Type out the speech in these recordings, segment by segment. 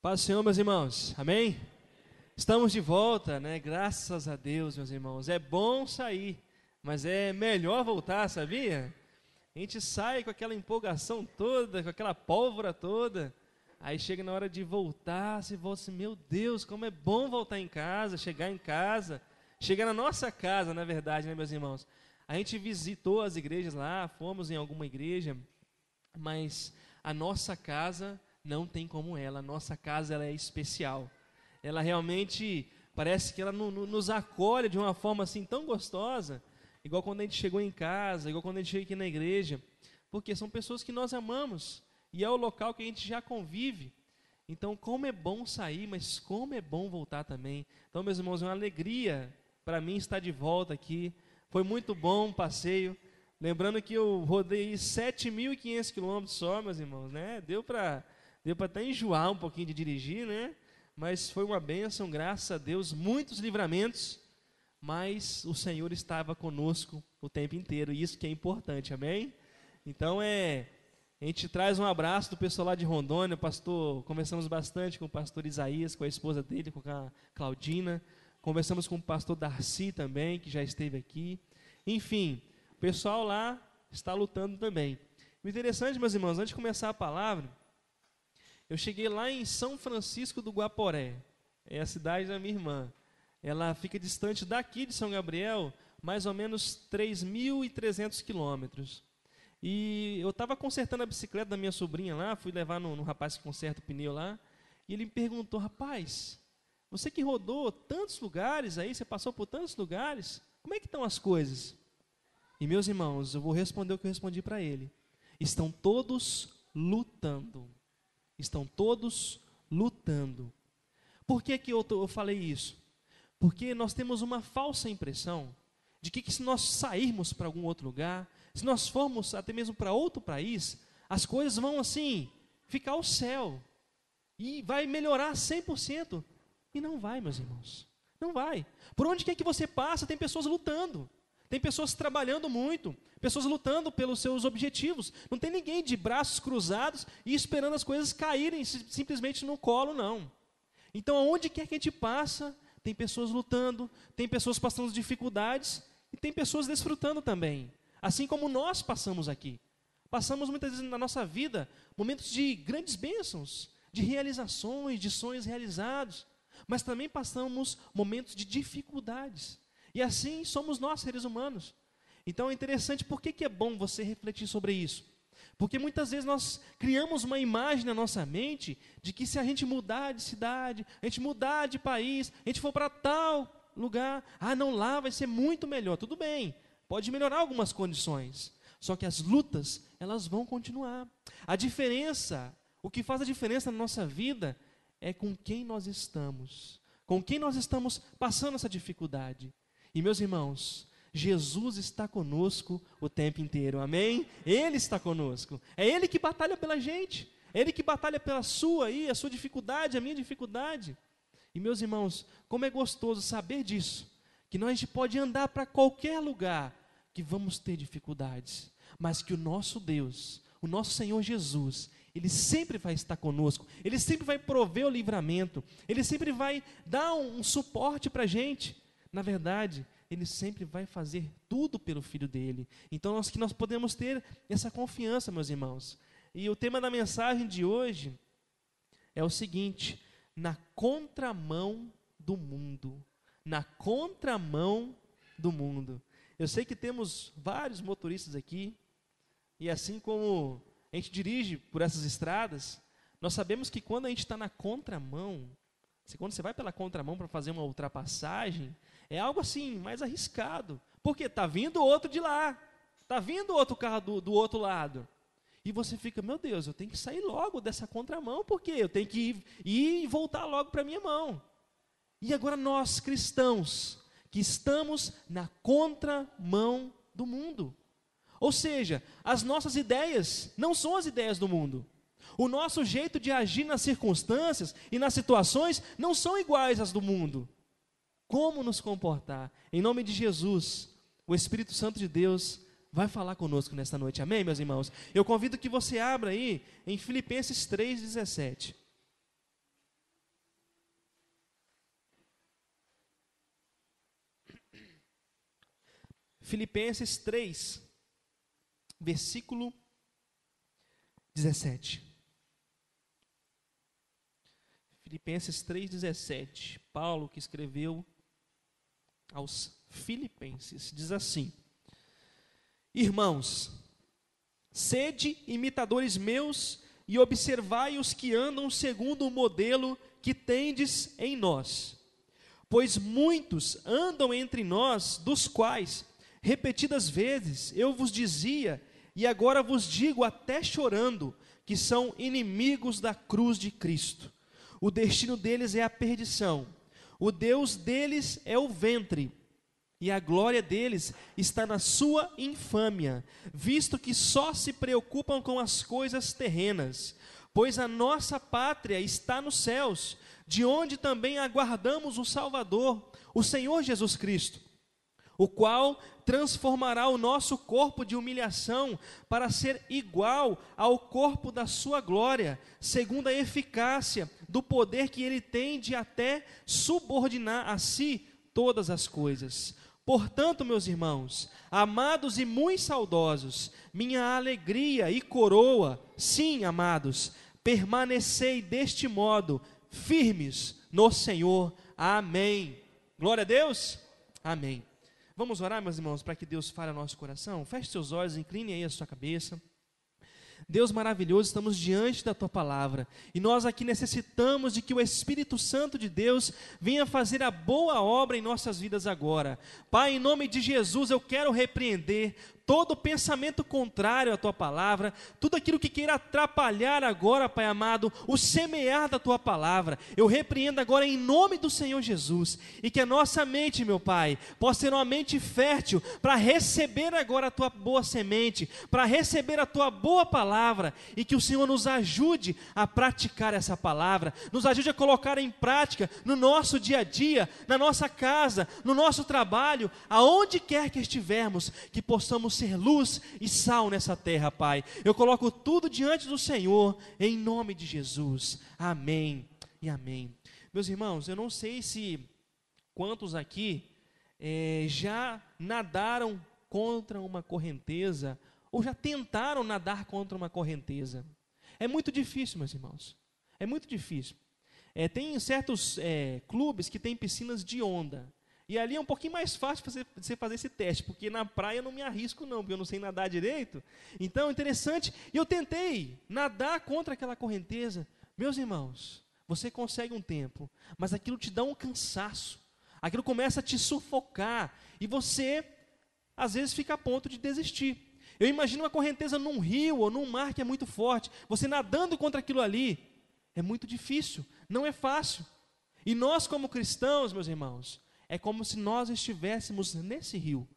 Paz do Senhor, meus irmãos, amém? Estamos de volta, né? Graças a Deus, meus irmãos. É bom sair, mas é melhor voltar, sabia? A gente sai com aquela empolgação toda, com aquela pólvora toda, aí chega na hora de voltar, você volta assim, meu Deus, como é bom voltar em casa, chegar na nossa casa, na verdade, né, meus irmãos? A gente visitou as igrejas lá, fomos em alguma igreja, mas a nossa casa não tem como ela. A nossa casa, ela é especial. Ela realmente parece que ela nos acolhe de uma forma assim tão gostosa, igual quando a gente chegou em casa, igual quando a gente chega aqui na igreja, porque são pessoas que nós amamos e é o local que a gente já convive. Então, como é bom sair, mas como é bom voltar também. Então, meus irmãos, é uma alegria para mim estar de volta aqui. Foi muito bom o passeio. Lembrando que eu rodei 7.500 quilômetros só, meus irmãos, né? Deu para até enjoar um pouquinho de dirigir, né? Mas foi uma bênção, graças a Deus, muitos livramentos, mas o Senhor estava conosco o tempo inteiro, e isso que é importante, amém? Então a gente traz um abraço do pessoal lá de Rondônia, pastor, conversamos bastante com o pastor Isaías, com a esposa dele, com a Claudina, conversamos com o pastor Darcy também, que já esteve aqui, enfim, o pessoal lá está lutando também. O interessante, meus irmãos, antes de começar a palavra, eu cheguei lá em São Francisco do Guaporé, é a cidade da minha irmã. Ela fica distante daqui de São Gabriel, mais ou menos 3.300 quilômetros. E eu estava consertando a bicicleta da minha sobrinha lá, fui levar no rapaz que conserta o pneu lá, e ele me perguntou, rapaz, você que rodou tantos lugares aí, você passou por tantos lugares, como é que estão as coisas? E meus irmãos, eu vou responder o que eu respondi para ele. Estão todos lutando. Estão todos lutando. Por que eu falei isso? Porque nós temos uma falsa impressão de que se nós sairmos para algum outro lugar, se nós formos até mesmo para outro país, as coisas vão assim, ficar ao céu, e vai melhorar 100%. E não vai, meus irmãos, não vai. Por onde quer que você passa, tem pessoas lutando. Tem pessoas trabalhando muito, pessoas lutando pelos seus objetivos. Não tem ninguém de braços cruzados e esperando as coisas caírem simplesmente no colo, não. Então, aonde quer que a gente passa, tem pessoas lutando, tem pessoas passando dificuldades e tem pessoas desfrutando também. Assim como nós passamos aqui. Passamos muitas vezes na nossa vida momentos de grandes bênçãos, de realizações, de sonhos realizados, mas também passamos momentos de dificuldades. E assim somos nós, seres humanos. Então é interessante, por que é bom você refletir sobre isso? Porque muitas vezes nós criamos uma imagem na nossa mente de que se a gente mudar de cidade, a gente mudar de país, a gente for para tal lugar, não, lá vai ser muito melhor. Tudo bem, pode melhorar algumas condições, só que as lutas, elas vão continuar. A diferença, o que faz a diferença na nossa vida é com quem nós estamos passando essa dificuldade. E meus irmãos, Jesus está conosco o tempo inteiro, amém? Ele está conosco, é Ele que batalha pela gente, é Ele que batalha pela sua a sua dificuldade, a minha dificuldade. E meus irmãos, como é gostoso saber disso, que nós a gente pode andar para qualquer lugar, que vamos ter dificuldades, mas que o nosso Deus, o nosso Senhor Jesus, Ele sempre vai estar conosco, Ele sempre vai prover o livramento, Ele sempre vai dar um suporte para a gente. Na verdade, Ele sempre vai fazer tudo pelo Filho dEle. Então, nós podemos ter essa confiança, meus irmãos. E o tema da mensagem de hoje é o seguinte: na contramão do mundo. Na contramão do mundo. Eu sei que temos vários motoristas aqui, e assim como a gente dirige por essas estradas, nós sabemos que quando a gente está na contramão, quando você vai pela contramão para fazer uma ultrapassagem, é algo assim, mais arriscado. Porque está vindo outro de lá, está vindo outro carro do outro lado. E você fica, meu Deus, eu tenho que sair logo dessa contramão, porque eu tenho que ir e voltar logo para a minha mão. E agora nós, cristãos, que estamos na contramão do mundo. Ou seja, as nossas ideias não são as ideias do mundo. O nosso jeito de agir nas circunstâncias e nas situações não são iguais às do mundo. Como nos comportar? Em nome de Jesus, o Espírito Santo de Deus vai falar conosco nesta noite. Amém, meus irmãos? Eu convido que você abra aí em Filipenses 3,17. Filipenses 3, versículo 17. Filipenses 3,17. Paulo, que escreveu aos Filipenses, diz assim: Irmãos, sede imitadores meus e observai os que andam segundo o modelo que tendes em nós. Pois muitos andam entre nós, dos quais, repetidas vezes, eu vos dizia, e agora vos digo até chorando, que são inimigos da cruz de Cristo. O destino deles é a perdição, o Deus deles é o ventre, e a glória deles está na sua infâmia, visto que só se preocupam com as coisas terrenas. Pois a nossa pátria está nos céus, de onde também aguardamos o Salvador, o Senhor Jesus Cristo, o qual transformará o nosso corpo de humilhação para ser igual ao corpo da sua glória, segundo a eficácia do poder que ele tem de até subordinar a si todas as coisas. Portanto, meus irmãos, amados e muito saudosos, minha alegria e coroa, sim, amados, permanecei deste modo, firmes no Senhor. Amém. Glória a Deus. Amém. Vamos orar, meus irmãos, para que Deus fale ao nosso coração? Feche seus olhos, incline aí a sua cabeça. Deus maravilhoso, estamos diante da Tua palavra, e nós aqui necessitamos de que o Espírito Santo de Deus venha fazer a boa obra em nossas vidas agora. Pai, em nome de Jesus, eu quero repreender todo pensamento contrário à Tua palavra, tudo aquilo que queira atrapalhar agora, Pai amado, o semear da Tua palavra, eu repreendo agora em nome do Senhor Jesus, e que a nossa mente, meu Pai, possa ser uma mente fértil, para receber agora a Tua boa semente, para receber a Tua boa palavra, e que o Senhor nos ajude a praticar essa palavra, nos ajude a colocar em prática, no nosso dia a dia, na nossa casa, no nosso trabalho, aonde quer que estivermos, que possamos ser luz e sal nessa terra, Pai. Eu coloco tudo diante do Senhor, em nome de Jesus. Amém e amém. Meus irmãos, eu não sei se quantos aqui já nadaram contra uma correnteza, ou já tentaram nadar contra uma correnteza. É muito difícil, meus irmãos. É muito difícil. Tem certos clubes que têm piscinas de onda. E ali é um pouquinho mais fácil você fazer esse teste, porque na praia eu não me arrisco não, porque eu não sei nadar direito. Então, interessante, e eu tentei nadar contra aquela correnteza. Meus irmãos, você consegue um tempo, mas aquilo te dá um cansaço, aquilo começa a te sufocar, e você, às vezes, fica a ponto de desistir. Eu imagino uma correnteza num rio ou num mar que é muito forte, você nadando contra aquilo ali, é muito difícil, não é fácil. E nós como cristãos, meus irmãos, é como se nós estivéssemos nesse rio,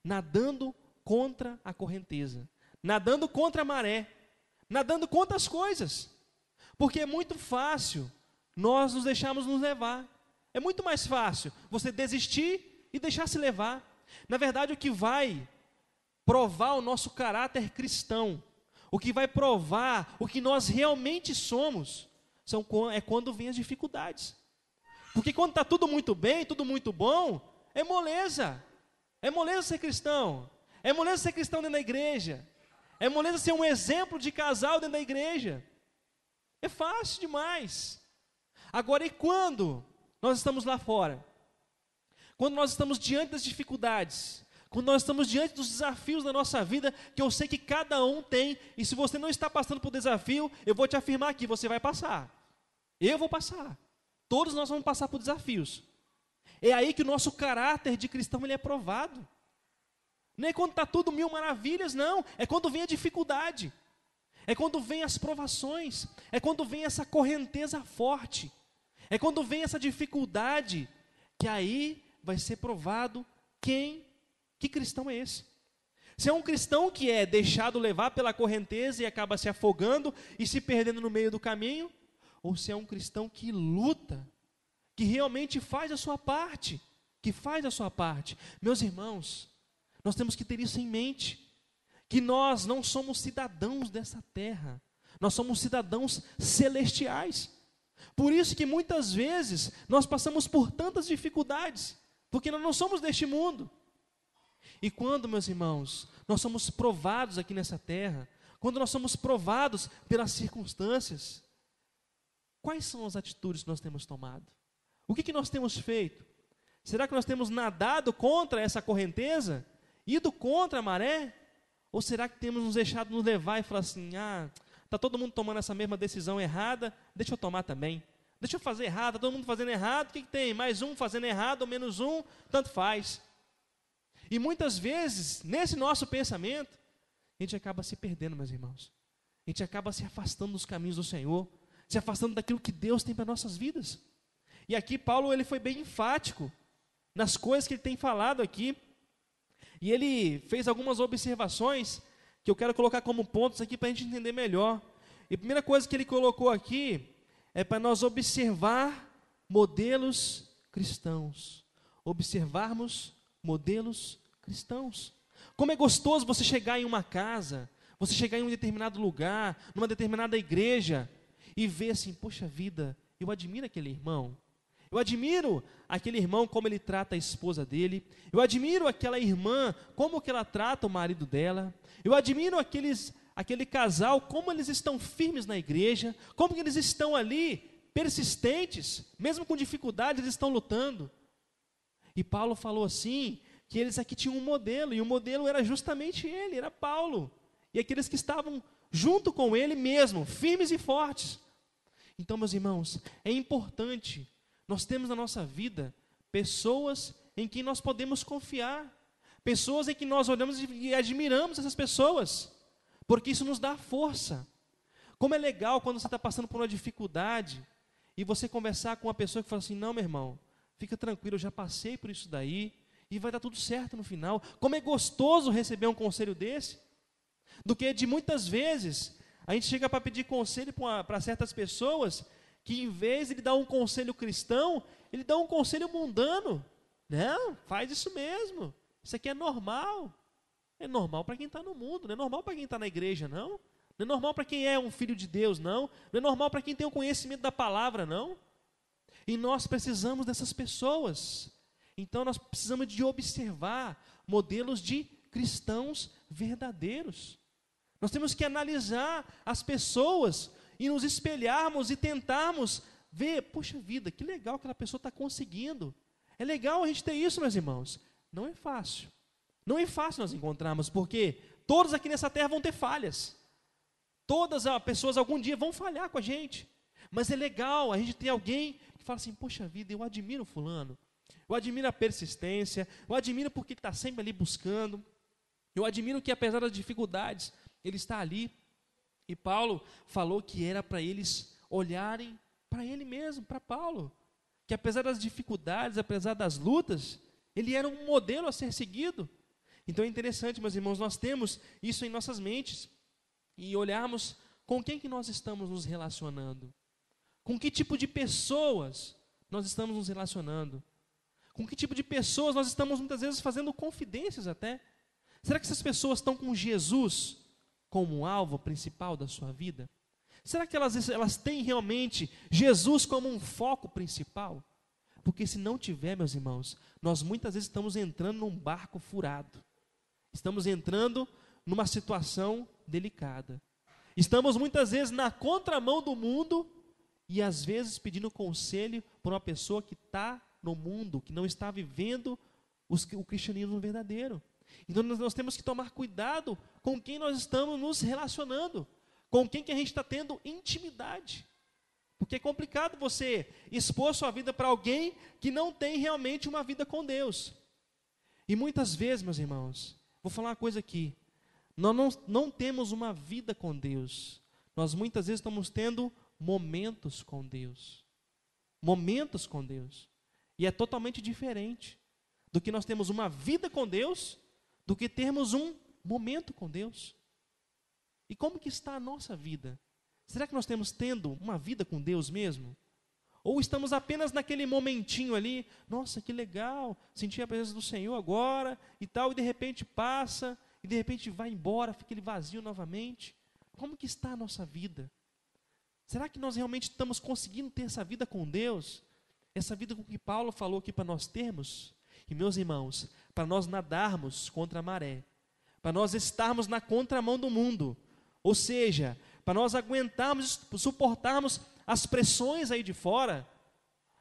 nadando contra a correnteza, nadando contra a maré, nadando contra as coisas, porque é muito fácil nós nos deixarmos nos levar, é muito mais fácil você desistir e deixar se levar. Na verdade, o que vai provar o nosso caráter cristão, o que vai provar o que nós realmente somos, é quando vêm as dificuldades. Porque quando está tudo muito bem, tudo muito bom, é moleza ser cristão, é moleza ser cristão dentro da igreja, é moleza ser um exemplo de casal dentro da igreja, é fácil demais. Agora, e quando nós estamos lá fora? Quando nós estamos diante das dificuldades, quando nós estamos diante dos desafios da nossa vida, que eu sei que cada um tem, e se você não está passando por desafio, eu vou te afirmar que você vai passar, eu vou passar. Todos nós vamos passar por desafios. É aí que o nosso caráter de cristão ele é provado. Não é quando está tudo mil maravilhas, não. É quando vem a dificuldade. É quando vem as provações. É quando vem essa correnteza forte. É quando vem essa dificuldade, que aí vai ser provado que cristão é esse. Se é um cristão que é deixado levar pela correnteza e acaba se afogando e se perdendo no meio do caminho, ou se é um cristão que luta, que realmente faz a sua parte, Meus irmãos, nós temos que ter isso em mente, que nós não somos cidadãos dessa terra, nós somos cidadãos celestiais. Por isso que muitas vezes nós passamos por tantas dificuldades, porque nós não somos deste mundo. E quando, meus irmãos, nós somos provados aqui nessa terra, quando nós somos provados pelas circunstâncias, quais são as atitudes que nós temos tomado? O que nós temos feito? Será que nós temos nadado contra essa correnteza? Ido contra a maré? Ou será que temos nos deixado nos levar e falar assim, está todo mundo tomando essa mesma decisão errada, deixa eu tomar também. Deixa eu fazer errado, está todo mundo fazendo errado, o que tem? Mais um fazendo errado ou menos um, tanto faz. E muitas vezes, nesse nosso pensamento, a gente acaba se perdendo, meus irmãos. A gente acaba se afastando dos caminhos do Senhor, se afastando daquilo que Deus tem para nossas vidas. E aqui Paulo, ele foi bem enfático nas coisas que ele tem falado aqui. E ele fez algumas observações que eu quero colocar como pontos aqui para a gente entender melhor. E a primeira coisa que ele colocou aqui é para nós observar modelos cristãos. Observarmos modelos cristãos. Como é gostoso você chegar em uma casa, você chegar em um determinado lugar, numa determinada igreja, e ver assim, poxa vida, eu admiro aquele irmão. Eu admiro aquele irmão como ele trata a esposa dele. Eu admiro aquela irmã, como que ela trata o marido dela. Eu admiro aquele casal, como eles estão firmes na igreja, como que eles estão ali, persistentes, mesmo com dificuldades, eles estão lutando. E Paulo falou assim, que eles aqui tinham um modelo, e o modelo era justamente ele, era Paulo. E aqueles que estavam junto com ele mesmo, firmes e fortes. Então, meus irmãos, é importante nós temos na nossa vida pessoas em quem nós podemos confiar, pessoas em que nós olhamos e admiramos essas pessoas, porque isso nos dá força. Como é legal quando você está passando por uma dificuldade e você conversar com uma pessoa que fala assim, não, meu irmão, fica tranquilo, eu já passei por isso daí e vai dar tudo certo no final. Como é gostoso receber um conselho desse, do que de muitas vezes a gente chega para pedir conselho para certas pessoas que em vez de ele dar um conselho cristão, ele dá um conselho mundano. Não, faz isso mesmo, isso aqui é normal para quem está no mundo, não é normal para quem está na igreja, não é normal para quem é um filho de Deus, não é normal para quem tem o conhecimento da palavra, não. E nós precisamos dessas pessoas, então nós precisamos de observar modelos de cristãos verdadeiros. Nós temos que analisar as pessoas e nos espelharmos e tentarmos ver, poxa vida, que legal aquela pessoa está conseguindo. É legal a gente ter isso, meus irmãos. Não é fácil. Não é fácil nós encontrarmos, porque todos aqui nessa terra vão ter falhas. Todas as pessoas algum dia vão falhar com a gente. Mas é legal a gente ter alguém que fala assim, poxa vida, eu admiro fulano. Eu admiro a persistência, eu admiro porque ele está sempre ali buscando. Eu admiro que apesar das dificuldades, ele está ali. E Paulo falou que era para eles olharem para ele mesmo, para Paulo. Que apesar das dificuldades, apesar das lutas, ele era um modelo a ser seguido. Então é interessante, meus irmãos, nós temos isso em nossas mentes. E olharmos com quem que nós estamos nos relacionando. Com que tipo de pessoas nós estamos nos relacionando. Com que tipo de pessoas nós estamos muitas vezes fazendo confidências até. Será que essas pessoas estão com Jesus como alvo principal da sua vida? Será que elas têm realmente Jesus como um foco principal? Porque se não tiver, meus irmãos, nós muitas vezes estamos entrando num barco furado. Estamos entrando numa situação delicada. Estamos muitas vezes na contramão do mundo e às vezes pedindo conselho por uma pessoa que está no mundo, que não está vivendo o cristianismo verdadeiro. Então nós temos que tomar cuidado com quem nós estamos nos relacionando, com quem que a gente está tendo intimidade. Porque é complicado você expor sua vida para alguém que não tem realmente uma vida com Deus. E muitas vezes, meus irmãos, vou falar uma coisa aqui, nós não temos uma vida com Deus, nós muitas vezes estamos tendo momentos com Deus. Momentos com Deus. E é totalmente diferente do que nós temos uma vida com Deus, do que termos um momento com Deus. E como que está a nossa vida? Será que nós temos tendo uma vida com Deus mesmo? Ou estamos apenas naquele momentinho ali, nossa, que legal, senti a presença do Senhor agora e tal, e de repente passa, e de repente vai embora, fica ele vazio novamente. Como que está a nossa vida? Será que nós realmente estamos conseguindo ter essa vida com Deus? Essa vida com que Paulo falou aqui para nós termos? E meus irmãos, para nós nadarmos contra a maré, para nós estarmos na contramão do mundo, ou seja, para nós aguentarmos, suportarmos as pressões aí de fora,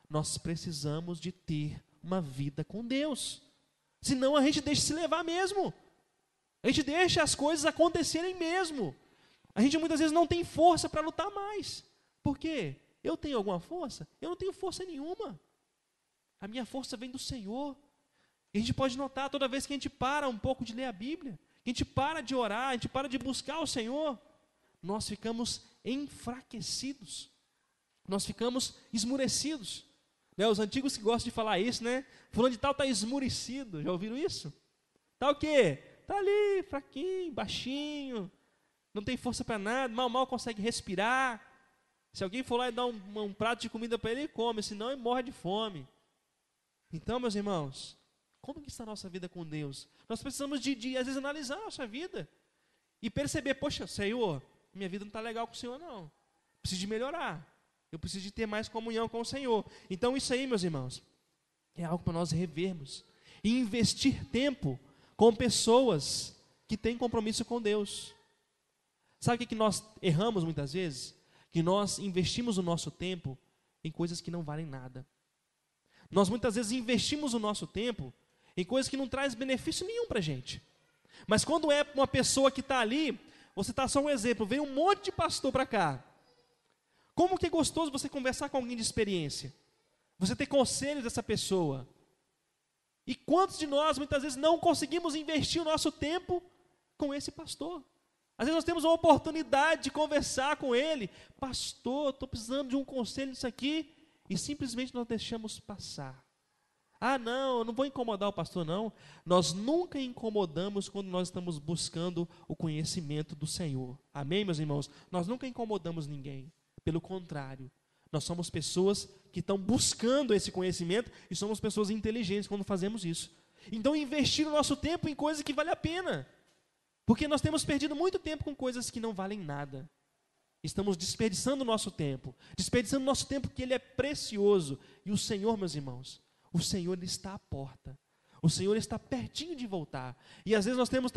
nós precisamos de ter uma vida com Deus. Senão a gente deixa se levar mesmo. A gente deixa as coisas acontecerem mesmo. A gente muitas vezes não tem força para lutar mais. Por quê? Eu tenho alguma força? Eu não tenho força nenhuma. A minha força vem do Senhor. E a gente pode notar, toda vez que a gente para um pouco de ler a Bíblia, que a gente para de orar, a gente para de buscar o Senhor, nós ficamos enfraquecidos. Nós ficamos esmurecidos. Os antigos que gostam de falar isso, né? Fulano de tal está esmurecido. Já ouviram isso? Está o quê? Está ali, fraquinho, baixinho, não tem força para nada, mal consegue respirar. Se alguém for lá e dar um prato de comida para ele, ele come, senão ele morre de fome. Então, meus irmãos, como que está a nossa vida com Deus? Nós precisamos de às vezes, analisar a nossa vida e perceber, poxa, Senhor, minha vida não está legal com o Senhor, não. Preciso de melhorar. Eu preciso de ter mais comunhão com o Senhor. Então, isso aí, meus irmãos, é algo para nós revermos e investir tempo com pessoas que têm compromisso com Deus. Sabe o que nós erramos muitas vezes? Que nós investimos o nosso tempo em coisas que não valem nada. Nós muitas vezes investimos o nosso tempo em coisas que não traz benefício nenhum para a gente. Mas quando é uma pessoa que está ali, você está só um exemplo, vem um monte de pastor para cá. Como que é gostoso você conversar com alguém de experiência? Você ter conselhos dessa pessoa. E quantos de nós, muitas vezes, não conseguimos investir o nosso tempo com esse pastor? Às vezes nós temos uma oportunidade de conversar com ele. Pastor, estou precisando de um conselho nisso aqui. E simplesmente nós deixamos passar. Ah, não, eu não vou incomodar o pastor, não. Nós nunca incomodamos quando nós estamos buscando o conhecimento do Senhor. Amém, meus irmãos? Nós nunca incomodamos ninguém. Pelo contrário, nós somos pessoas que estão buscando esse conhecimento e somos pessoas inteligentes quando fazemos isso. Então, investir o nosso tempo em coisas que valem a pena. Porque nós temos perdido muito tempo com coisas que não valem nada. Estamos desperdiçando o nosso tempo. Desperdiçando o nosso tempo que ele é precioso. E o Senhor, meus irmãos, o Senhor ele está à porta. O Senhor está pertinho de voltar. E às vezes nós estamos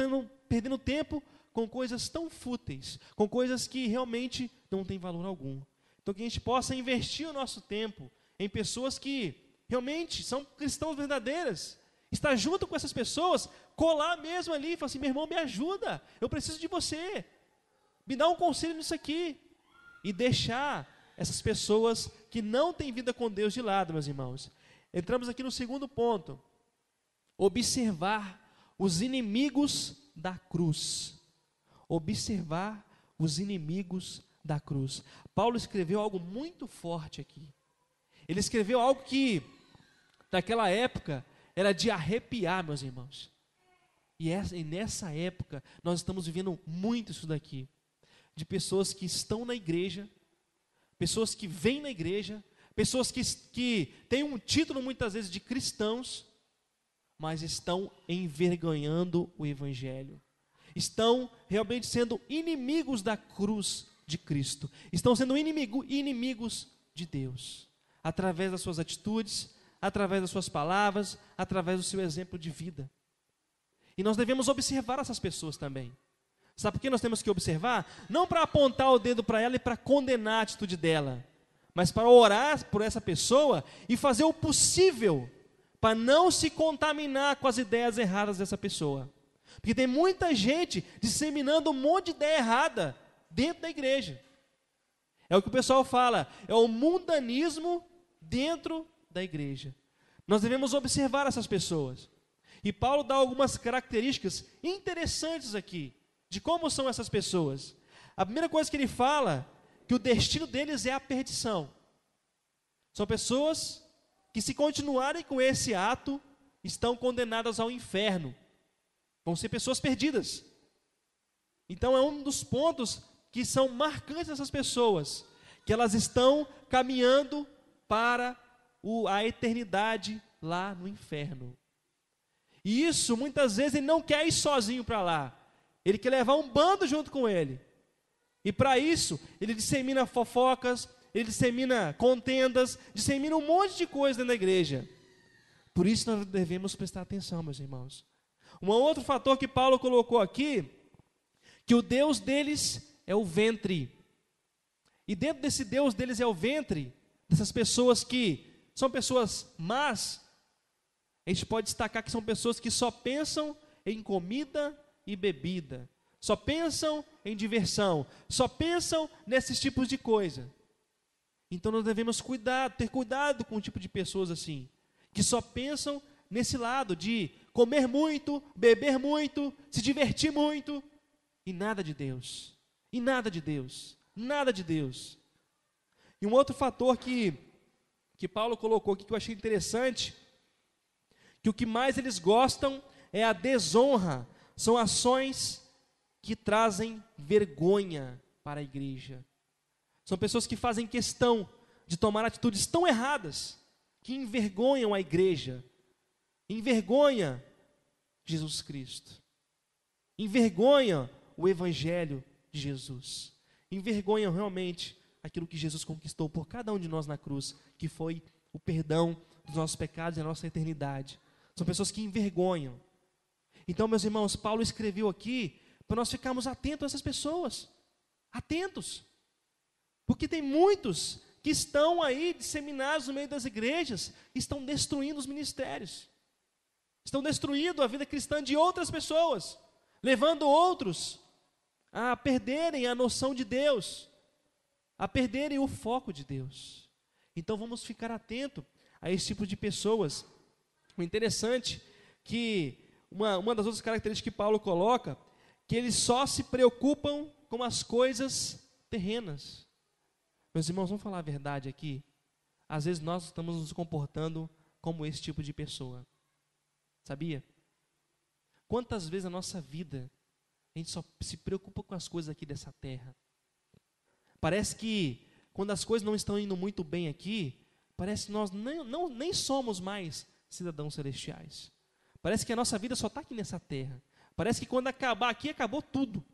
perdendo tempo com coisas tão fúteis, com coisas que realmente não têm valor algum. Então que a gente possa investir o nosso tempo em pessoas que realmente são cristãos verdadeiras, estar junto com essas pessoas, colar mesmo ali e falar assim, meu irmão, me ajuda, eu preciso de você, me dá um conselho nisso aqui, e deixar essas pessoas que não têm vida com Deus de lado, meus irmãos. Entramos aqui no segundo ponto, observar os inimigos da cruz. Observar os inimigos da cruz. Paulo escreveu algo muito forte aqui. Ele escreveu algo que, naquela época, era de arrepiar, meus irmãos. E nessa época, nós estamos vivendo muito isso daqui. De pessoas que estão na igreja, pessoas que vêm na igreja, pessoas que têm um título, muitas vezes, de cristãos, mas estão envergonhando o evangelho. Estão realmente sendo inimigos da cruz de Cristo. Estão sendo inimigos de Deus. Através das suas atitudes, através das suas palavras, através do seu exemplo de vida. E nós devemos observar essas pessoas também. Sabe por que nós temos que observar? Não para apontar o dedo para ela e para condenar a atitude dela, mas para orar por essa pessoa e fazer o possível para não se contaminar com as ideias erradas dessa pessoa. Porque tem muita gente disseminando um monte de ideia errada dentro da igreja. É o que o pessoal fala, é o mundanismo dentro da igreja. Nós devemos observar essas pessoas. E Paulo dá algumas características interessantes aqui, de como são essas pessoas. A primeira coisa que ele fala, que o destino deles é a perdição. São pessoas que, se continuarem com esse ato, estão condenadas ao inferno. Vão ser pessoas perdidas. Então é um dos pontos que são marcantes dessas pessoas, que elas estão caminhando para a eternidade lá no inferno. E isso, muitas vezes, ele não quer ir sozinho para lá. Ele quer levar um bando junto com ele. E para isso, ele dissemina fofocas, ele dissemina contendas, dissemina um monte de coisa dentro da igreja. Por isso nós devemos prestar atenção, meus irmãos. Um outro fator que Paulo colocou aqui, que o Deus deles é o ventre. E dentro desse Deus deles é o ventre, dessas pessoas que são pessoas más, a gente pode destacar que são pessoas que só pensam em comida e bebida, só pensam em diversão, só pensam nesses tipos de coisa. Então nós devemos ter cuidado com o tipo de pessoas assim, que só pensam nesse lado de comer muito, beber muito, se divertir muito, e nada de Deus, e nada de Deus, nada de Deus. E um outro fator que Paulo colocou aqui, que eu achei interessante, que o que mais eles gostam é a desonra, são ações que trazem vergonha para a igreja. São pessoas que fazem questão de tomar atitudes tão erradas, que envergonham a igreja, envergonha Jesus Cristo, envergonha o Evangelho de Jesus, envergonham realmente aquilo que Jesus conquistou por cada um de nós na cruz, que foi o perdão dos nossos pecados e a nossa eternidade. São pessoas que envergonham. Então, meus irmãos, Paulo escreveu aqui para nós ficarmos atentos a essas pessoas, atentos, porque tem muitos que estão aí disseminados no meio das igrejas, estão destruindo os ministérios, estão destruindo a vida cristã de outras pessoas, levando outros a perderem a noção de Deus, a perderem o foco de Deus. Então vamos ficar atentos a esse tipo de pessoas. O interessante que uma das outras características que Paulo coloca, que eles só se preocupam com as coisas terrenas. Meus irmãos, vamos falar a verdade aqui. Às vezes nós estamos nos comportando como esse tipo de pessoa. Sabia? Quantas vezes na nossa vida a gente só se preocupa com as coisas aqui dessa terra? Parece que quando as coisas não estão indo muito bem aqui, parece que nós nem somos mais cidadãos celestiais. Parece que a nossa vida só está aqui nessa terra. Parece que quando acabar aqui, acabou tudo.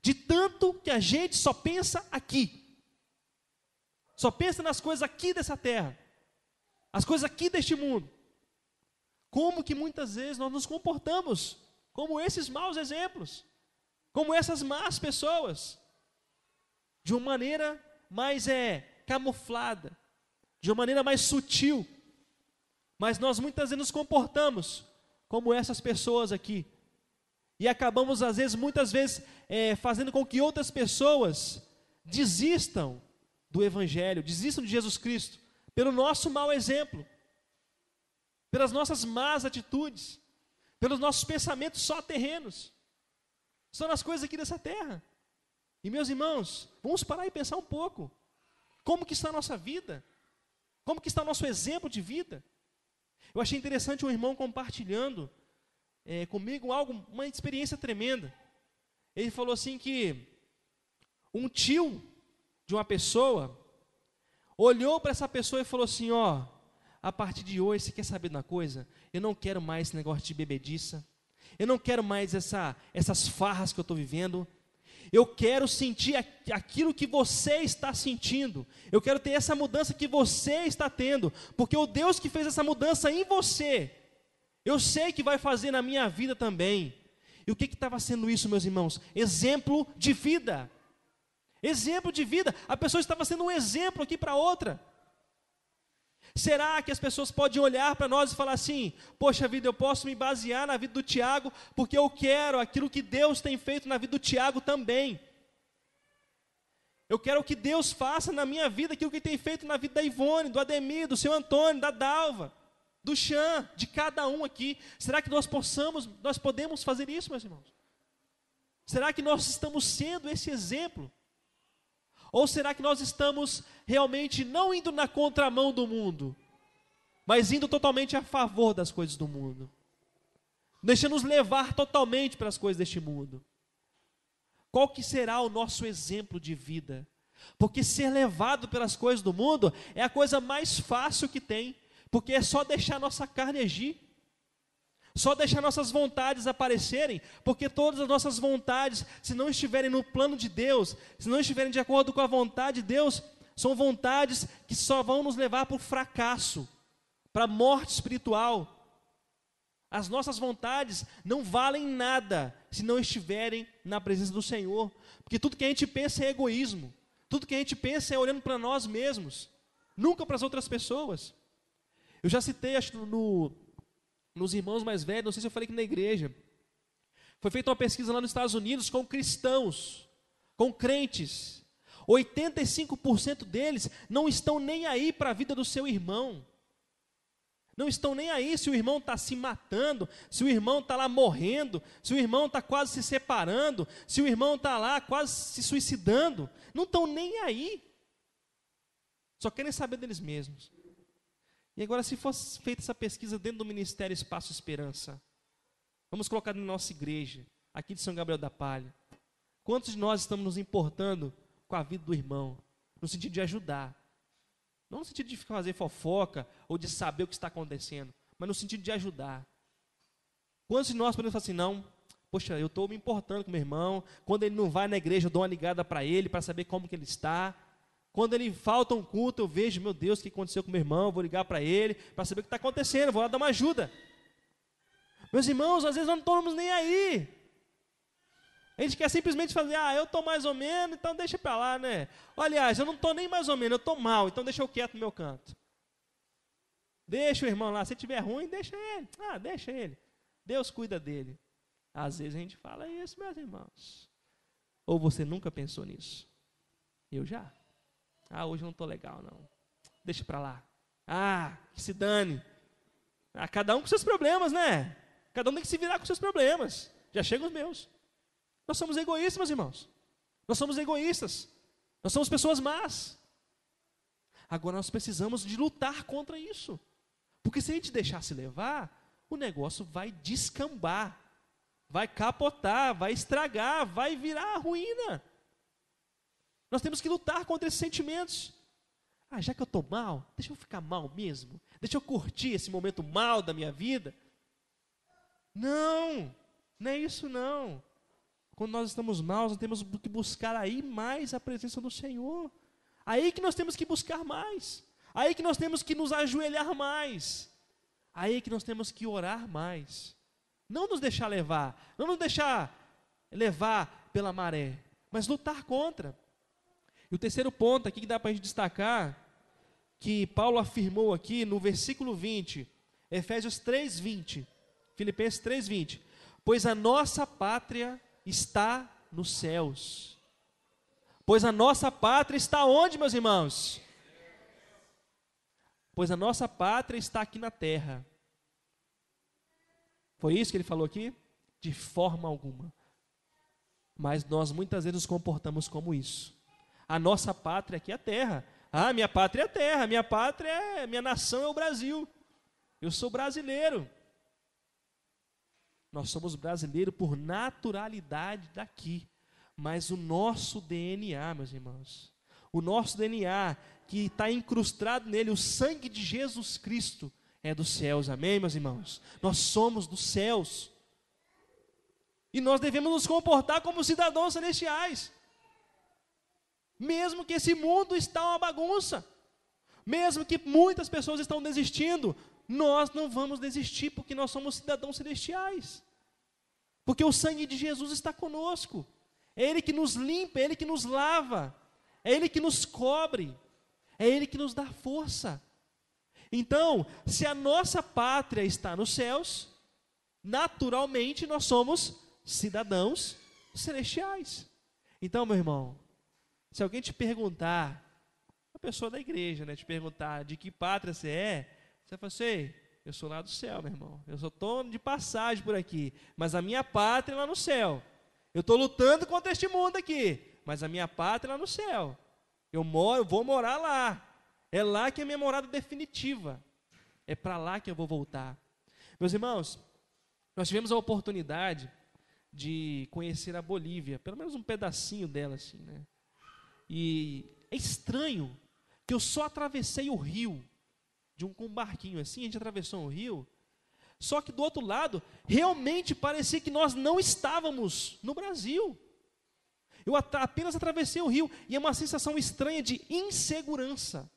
De tanto que a gente só pensa aqui. Só pensa nas coisas aqui dessa terra. As coisas aqui deste mundo. Como que muitas vezes nós nos comportamos como esses maus exemplos, como essas más pessoas, de uma maneira mais camuflada, de uma maneira mais sutil, mas nós muitas vezes nos comportamos como essas pessoas aqui, e acabamos às vezes, muitas vezes, fazendo com que outras pessoas desistam do Evangelho, desistam de Jesus Cristo, pelo nosso mau exemplo, pelas nossas más atitudes, pelos nossos pensamentos só terrenos, só nas coisas aqui dessa terra. E meus irmãos, vamos parar e pensar um pouco, como que está a nossa vida? Como que está o nosso exemplo de vida? Eu achei interessante um irmão compartilhando comigo uma experiência tremenda. Ele falou assim que um tio de uma pessoa olhou para essa pessoa e falou assim: ó, a partir de hoje, você quer saber de uma coisa? Eu não quero mais esse negócio de bebediça, eu não quero mais essas farras que eu estou vivendo. Eu quero sentir aquilo que você está sentindo. Eu quero ter essa mudança que você está tendo. Porque o Deus que fez essa mudança em você, eu sei que vai fazer na minha vida também. E o que estava sendo isso, meus irmãos? Exemplo de vida. Exemplo de vida. A pessoa estava sendo um exemplo aqui para outra. Será que as pessoas podem olhar para nós e falar assim: poxa vida, eu posso me basear na vida do Tiago, porque eu quero aquilo que Deus tem feito na vida do Tiago também. Eu quero que Deus faça na minha vida aquilo que tem feito na vida da Ivone, do Ademir, do seu Antônio, da Dalva, do Xan, de cada um aqui. Será que nós podemos fazer isso, meus irmãos? Será que nós estamos sendo esse exemplo? Ou será que nós estamos realmente não indo na contramão do mundo, mas indo totalmente a favor das coisas do mundo, deixando-nos levar totalmente para as coisas deste mundo? Qual que será o nosso exemplo de vida? Porque ser levado pelas coisas do mundo é a coisa mais fácil que tem, porque é só deixar nossa carne agir, só deixar nossas vontades aparecerem, porque todas as nossas vontades, se não estiverem no plano de Deus, se não estiverem de acordo com a vontade de Deus, são vontades que só vão nos levar para o fracasso, para a morte espiritual. As nossas vontades não valem nada se não estiverem na presença do Senhor, porque tudo que a gente pensa é egoísmo, tudo que a gente pensa é olhando para nós mesmos, nunca para as outras pessoas. Eu já citei, acho, nos irmãos mais velhos, não sei se eu falei aqui na igreja, foi feita uma pesquisa lá nos Estados Unidos com cristãos, com crentes, 85% deles não estão nem aí para a vida do seu irmão, não estão nem aí se o irmão está se matando, se o irmão está lá morrendo, se o irmão está quase se separando, se o irmão está lá quase se suicidando, não estão nem aí, só querem saber deles mesmos. E agora, se fosse feita essa pesquisa dentro do Ministério Espaço Esperança, vamos colocar na nossa igreja, aqui de São Gabriel da Palha, quantos de nós estamos nos importando com a vida do irmão, no sentido de ajudar, não no sentido de fazer fofoca ou de saber o que está acontecendo, mas no sentido de ajudar. Quantos de nós podemos falar assim, não, poxa, eu estou me importando com meu irmão, quando ele não vai na igreja eu dou uma ligada para ele, para saber como que ele está, quando ele falta um culto eu vejo, meu Deus, o que aconteceu com meu irmão, eu vou ligar para ele, para saber o que está acontecendo, vou lá dar uma ajuda. Meus irmãos, às vezes nós não estamos nem aí, a gente quer simplesmente fazer, eu estou mais ou menos, então deixa para lá, né? Aliás, eu não estou nem mais ou menos, eu estou mal, então deixa eu quieto no meu canto. Deixa o irmão lá, se tiver ruim, deixa ele. Deixa ele. Deus cuida dele. Às vezes a gente fala isso, meus irmãos. Ou você nunca pensou nisso? Eu já. Hoje eu não estou legal, não. Deixa para lá. Que se dane. Cada um com seus problemas, né? Cada um tem que se virar com seus problemas. Já chegam os meus. Nós somos egoístas, meus irmãos. Nós somos egoístas. Nós somos pessoas más. Agora nós precisamos de lutar contra isso. Porque se a gente deixar se levar, o negócio vai descambar, vai capotar, vai estragar, vai virar a ruína. Nós temos que lutar contra esses sentimentos. Já que eu estou mal, deixa eu ficar mal mesmo. Deixa eu curtir esse momento mal da minha vida. Não é isso não. Quando nós estamos maus, nós temos que buscar aí mais a presença do Senhor. Aí que nós temos que buscar mais. Aí que nós temos que nos ajoelhar mais. Aí que nós temos que orar mais. Não nos deixar levar, não nos deixar levar pela maré, mas lutar contra. E o terceiro ponto aqui que dá para a gente destacar, que Paulo afirmou aqui no versículo 20, Efésios 3:20, Filipenses 3:20, pois a nossa pátria está nos céus. Pois a nossa pátria está onde, meus irmãos? Pois a nossa pátria está aqui na terra. Foi isso que ele falou aqui? De forma alguma. Mas nós muitas vezes nos comportamos como isso. A nossa pátria aqui é a terra. Minha pátria é a terra, minha nação é o Brasil. Eu sou brasileiro. Nós somos brasileiros por naturalidade daqui, mas o nosso DNA, meus irmãos, o nosso DNA que está incrustado nele, o sangue de Jesus Cristo é dos céus, amém, meus irmãos? Nós somos dos céus, e nós devemos nos comportar como cidadãos celestiais, mesmo que esse mundo está uma bagunça, mesmo que muitas pessoas estão desistindo, nós não vamos desistir, porque nós somos cidadãos celestiais, porque o sangue de Jesus está conosco, é Ele que nos limpa, é Ele que nos lava, é Ele que nos cobre, é Ele que nos dá força. Então, se a nossa pátria está nos céus, naturalmente nós somos cidadãos celestiais. Então, meu irmão, se alguém te perguntar, a pessoa da igreja, te perguntar de que pátria você é, você vai falar, eu sou lá do céu, meu irmão. Eu só estou de passagem por aqui, mas a minha pátria é lá no céu. Eu estou lutando contra este mundo aqui, mas a minha pátria é lá no céu. Eu vou morar lá. É lá que é a minha morada definitiva. É para lá que eu vou voltar. Meus irmãos, nós tivemos a oportunidade de conhecer a Bolívia, pelo menos um pedacinho dela, assim, né? E é estranho que eu só atravessei o rio, com um barquinho assim, a gente atravessou o rio, só que do outro lado, realmente parecia que nós não estávamos no Brasil. Eu apenas atravessei o rio, e é uma sensação estranha de insegurança.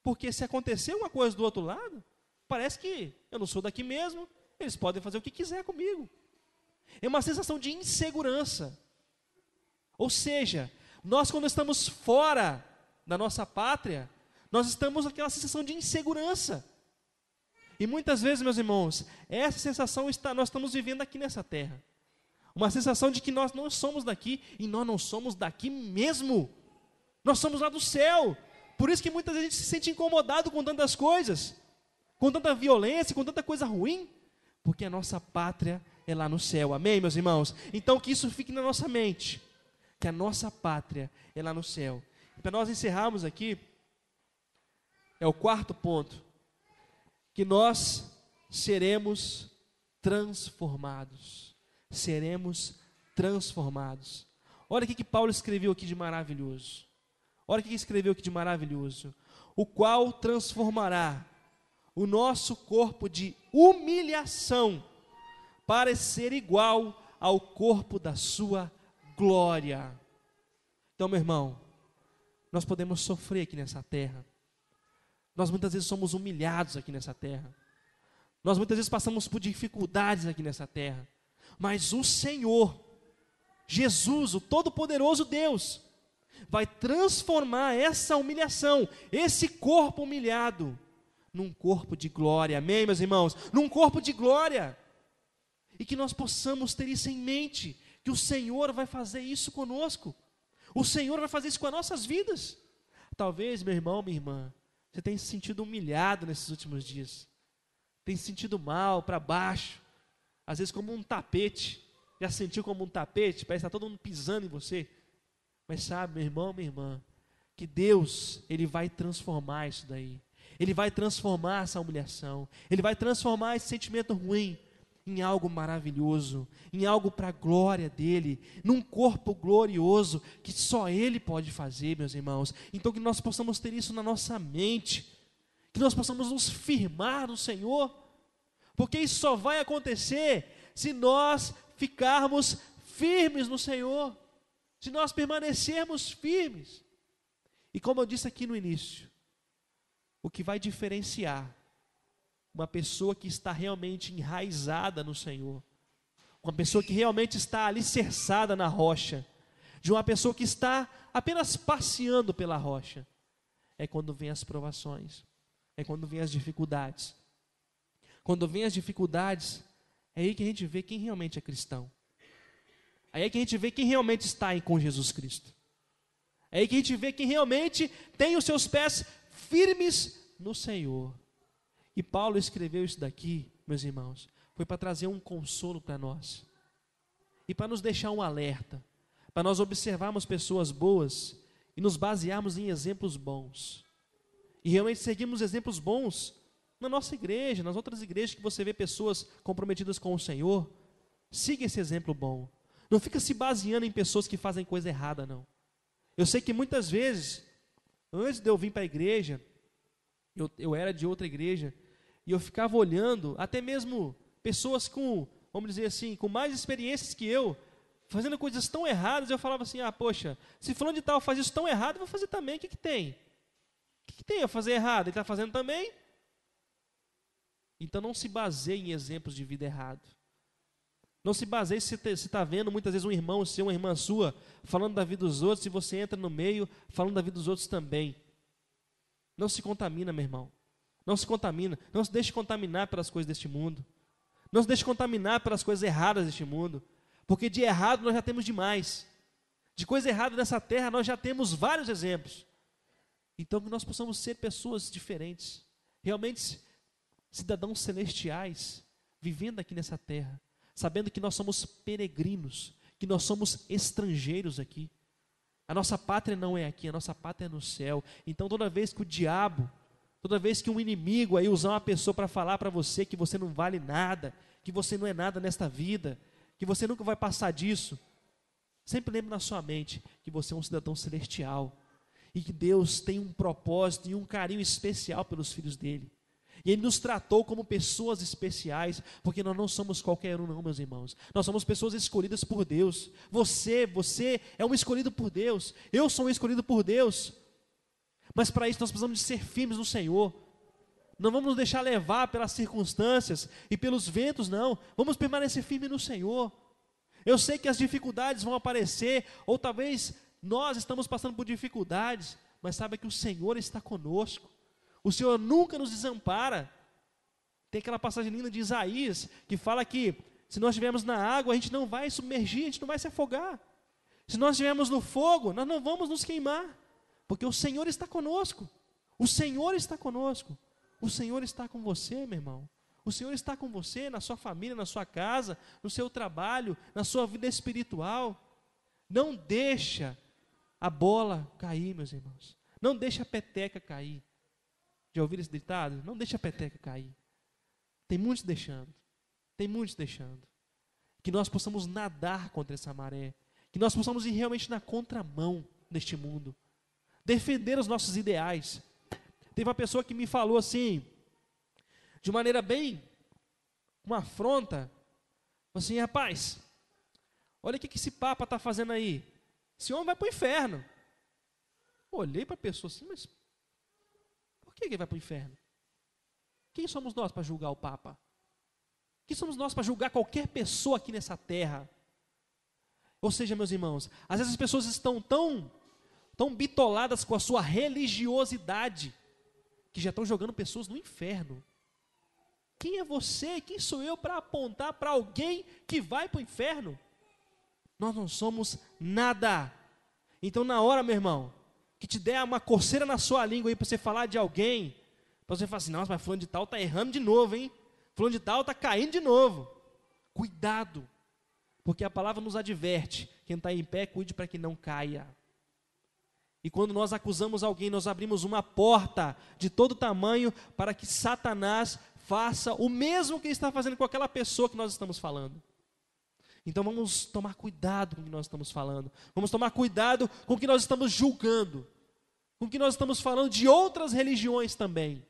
Porque se acontecer uma coisa do outro lado, parece que eu não sou daqui mesmo, eles podem fazer o que quiser comigo. É uma sensação de insegurança. Ou seja, nós quando estamos fora da nossa pátria, nós estamos naquela sensação de insegurança. E muitas vezes, meus irmãos, essa sensação nós estamos vivendo aqui nessa terra. Uma sensação de que nós não somos daqui, e nós não somos daqui mesmo. Nós somos lá do céu. Por isso que muitas vezes a gente se sente incomodado com tantas coisas, com tanta violência, com tanta coisa ruim, porque a nossa pátria é lá no céu. Amém, meus irmãos? Então que isso fique na nossa mente, que a nossa pátria é lá no céu. Para nós encerrarmos aqui, é o quarto ponto, que nós seremos transformados. Seremos transformados. Olha o que Paulo escreveu aqui de maravilhoso. Olha o que escreveu aqui de maravilhoso. O qual transformará o nosso corpo de humilhação para ser igual ao corpo da sua glória. Então, meu irmão, nós podemos sofrer aqui nessa terra. Nós muitas vezes somos humilhados aqui nessa terra. Nós muitas vezes passamos por dificuldades aqui nessa terra. Mas o Senhor, Jesus, o Todo-Poderoso Deus, vai transformar essa humilhação, esse corpo humilhado, num corpo de glória. Amém, meus irmãos? Num corpo de glória. E que nós possamos ter isso em mente, que o Senhor vai fazer isso conosco. O Senhor vai fazer isso com as nossas vidas. Talvez, meu irmão, minha irmã, você tenha se sentido humilhado nesses últimos dias. Tem se sentido mal, para baixo. Às vezes como um tapete. Já sentiu como um tapete? Parece que está todo mundo pisando em você. Mas sabe, meu irmão, minha irmã, que Deus, Ele vai transformar isso daí. Ele vai transformar essa humilhação. Ele vai transformar esse sentimento ruim em algo maravilhoso, em algo para a glória dEle, num corpo glorioso que só Ele pode fazer, meus irmãos. Então que nós possamos ter isso na nossa mente, que nós possamos nos firmar no Senhor, porque isso só vai acontecer se nós ficarmos firmes no Senhor, se nós permanecermos firmes. E como eu disse aqui no início, o que vai diferenciar uma pessoa que está realmente enraizada no Senhor, uma pessoa que realmente está alicerçada na rocha, de uma pessoa que está apenas passeando pela rocha, é quando vem as provações, é quando vem as dificuldades. Quando vem as dificuldades, é aí que a gente vê quem realmente é cristão. É aí que a gente vê quem realmente está aí com Jesus Cristo. É aí que a gente vê quem realmente tem os seus pés firmes no Senhor. E Paulo escreveu isso daqui, meus irmãos, foi para trazer um consolo para nós. E para nos deixar um alerta, para nós observarmos pessoas boas e nos basearmos em exemplos bons. E realmente seguirmos exemplos bons na nossa igreja, nas outras igrejas que você vê pessoas comprometidas com o Senhor. Siga esse exemplo bom. Não fica se baseando em pessoas que fazem coisa errada, não. Eu sei que muitas vezes, antes de eu vir para a igreja, eu era de outra igreja, e eu ficava olhando, até mesmo pessoas com, vamos dizer assim, com mais experiências que eu, fazendo coisas tão erradas, eu falava assim, poxa, se fulano de tal faz isso tão errado, eu vou fazer também, o que tem? O que tem a fazer errado? Ele está fazendo também? Então não se baseie em exemplos de vida errado. Não se baseie se você está vendo muitas vezes um irmão seu, uma irmã sua, falando da vida dos outros, e você entra no meio, falando da vida dos outros também. Não se contamina, meu irmão. Não se contamina, não se deixe contaminar pelas coisas deste mundo. Não se deixe contaminar pelas coisas erradas deste mundo. Porque de errado nós já temos demais. De coisa errada nessa terra nós já temos vários exemplos. Então que nós possamos ser pessoas diferentes. Realmente cidadãos celestiais, vivendo aqui nessa terra. Sabendo que nós somos peregrinos, que nós somos estrangeiros aqui. A nossa pátria não é aqui, a nossa pátria é no céu. Então toda vez que o diabo, toda vez que um inimigo aí usar uma pessoa para falar para você que você não vale nada, que você não é nada nesta vida, que você nunca vai passar disso, sempre lembre na sua mente que você é um cidadão celestial e que Deus tem um propósito e um carinho especial pelos filhos dele. E Ele nos tratou como pessoas especiais, porque nós não somos qualquer um não, meus irmãos. Nós somos pessoas escolhidas por Deus. Você é um escolhido por Deus. Eu sou um escolhido por Deus. Mas para isso nós precisamos de ser firmes no Senhor. Não vamos nos deixar levar pelas circunstâncias e pelos ventos, não. Vamos permanecer firmes no Senhor. Eu sei que as dificuldades vão aparecer, ou talvez nós estamos passando por dificuldades, mas saiba que o Senhor está conosco. O Senhor nunca nos desampara. Tem aquela passagem linda de Isaías, que fala que se nós estivermos na água, a gente não vai submergir, a gente não vai se afogar. Se nós estivermos no fogo, nós não vamos nos queimar, porque o Senhor está conosco. O Senhor está conosco. O Senhor está com você, meu irmão. O Senhor está com você, na sua família, na sua casa, no seu trabalho, na sua vida espiritual. Não deixa a bola cair, meus irmãos. Não deixa a peteca cair. Já ouviram esse ditado? Não deixa a peteca cair. Tem muitos deixando. Tem muitos deixando. Que nós possamos nadar contra essa maré. Que nós possamos ir realmente na contramão deste mundo. Defender os nossos ideais. Teve uma pessoa que me falou assim, de maneira bem, uma afronta, assim: rapaz, olha o que esse Papa está fazendo aí. Esse homem vai para o inferno. Olhei para a pessoa assim, mas por que ele vai para o inferno? Quem somos nós para julgar o Papa? Quem somos nós para julgar qualquer pessoa aqui nessa terra? Ou seja, meus irmãos, às vezes as pessoas estão tão bitoladas com a sua religiosidade, que já estão jogando pessoas no inferno. Quem é você? Quem sou eu para apontar para alguém que vai para o inferno? Nós não somos nada. Então, na hora, meu irmão, que te der uma coceira na sua língua aí para você falar de alguém, para você falar assim: nossa, mas fulano de tal está errando de novo, hein? Fulano de tal está caindo de novo. Cuidado, porque a palavra nos adverte: quem está em pé, cuide para que não caia. E quando nós acusamos alguém, nós abrimos uma porta de todo tamanho para que Satanás faça o mesmo que ele está fazendo com aquela pessoa que nós estamos falando. Então vamos tomar cuidado com o que nós estamos falando. Vamos tomar cuidado com o que nós estamos julgando. Com o que nós estamos falando de outras religiões também.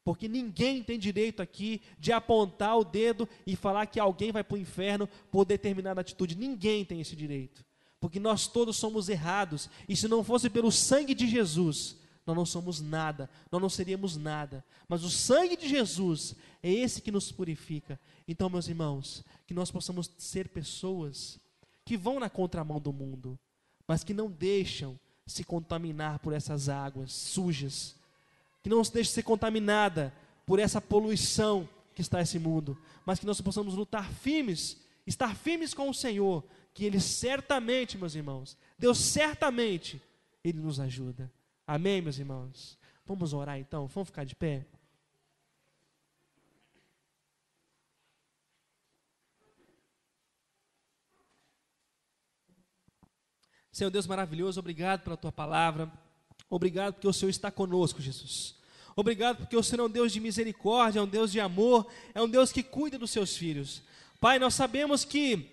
Porque ninguém tem direito aqui de apontar o dedo e falar que alguém vai para o inferno por determinada atitude. Ninguém tem esse direito. Porque nós todos somos errados, e se não fosse pelo sangue de Jesus, nós não somos nada, nós não seríamos nada. Mas o sangue de Jesus é esse que nos purifica. Então, meus irmãos, que nós possamos ser pessoas que vão na contramão do mundo, mas que não deixam se contaminar por essas águas sujas, que não se deixe ser contaminada por essa poluição que está esse mundo, mas que nós possamos lutar firmes, estar firmes com o Senhor, que Ele certamente, meus irmãos, Deus certamente, Ele nos ajuda. Amém, meus irmãos? Vamos orar então, vamos ficar de pé? Senhor Deus maravilhoso, obrigado pela Tua palavra, obrigado porque o Senhor está conosco, Jesus. Obrigado porque o Senhor é um Deus de misericórdia, é um Deus de amor, é um Deus que cuida dos seus filhos. Pai, nós sabemos que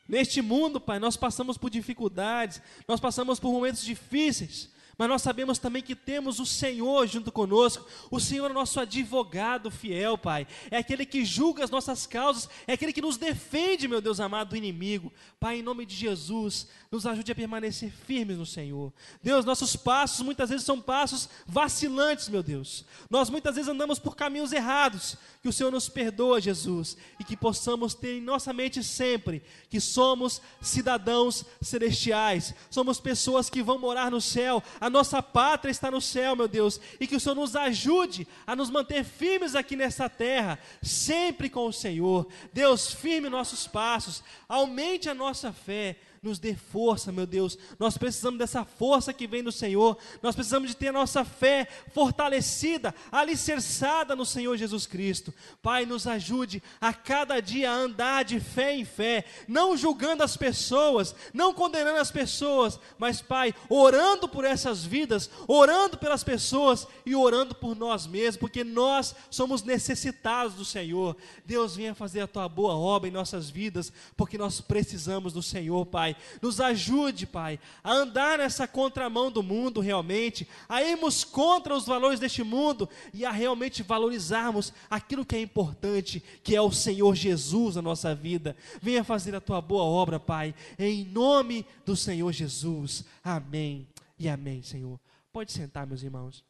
neste mundo, Pai, nós passamos por dificuldades, nós passamos por momentos difíceis, mas nós sabemos também que temos o Senhor junto conosco. O Senhor é o nosso advogado fiel, Pai. É aquele que julga as nossas causas, é aquele que nos defende, meu Deus amado, do inimigo. Pai, em nome de Jesus, nos ajude a permanecer firmes no Senhor. Deus, nossos passos muitas vezes são passos vacilantes, meu Deus. Nós muitas vezes andamos por caminhos errados. Que o Senhor nos perdoa, Jesus, e que possamos ter em nossa mente sempre que somos cidadãos celestiais, somos pessoas que vão morar no céu, a nossa pátria está no céu, meu Deus, e que o Senhor nos ajude a nos manter firmes aqui nessa terra, sempre com o Senhor. Deus, firme nossos passos, aumente a nossa fé, nos dê força, meu Deus. Nós precisamos dessa força que vem do Senhor. Nós precisamos de ter a nossa fé fortalecida, alicerçada no Senhor Jesus Cristo. Pai, nos ajude a cada dia a andar de fé em fé, não julgando as pessoas, não condenando as pessoas, mas, Pai, orando por essas vidas, orando pelas pessoas e orando por nós mesmos, porque nós somos necessitados do Senhor. Deus, venha fazer a Tua boa obra em nossas vidas, porque nós precisamos do Senhor, Pai. Nos ajude, Pai, a andar nessa contramão do mundo realmente, a irmos contra os valores deste mundo e a realmente valorizarmos aquilo que é importante, que é o Senhor Jesus na nossa vida. Venha fazer a Tua boa obra, Pai, em nome do Senhor Jesus. Amém e amém, Senhor. Pode sentar, meus irmãos.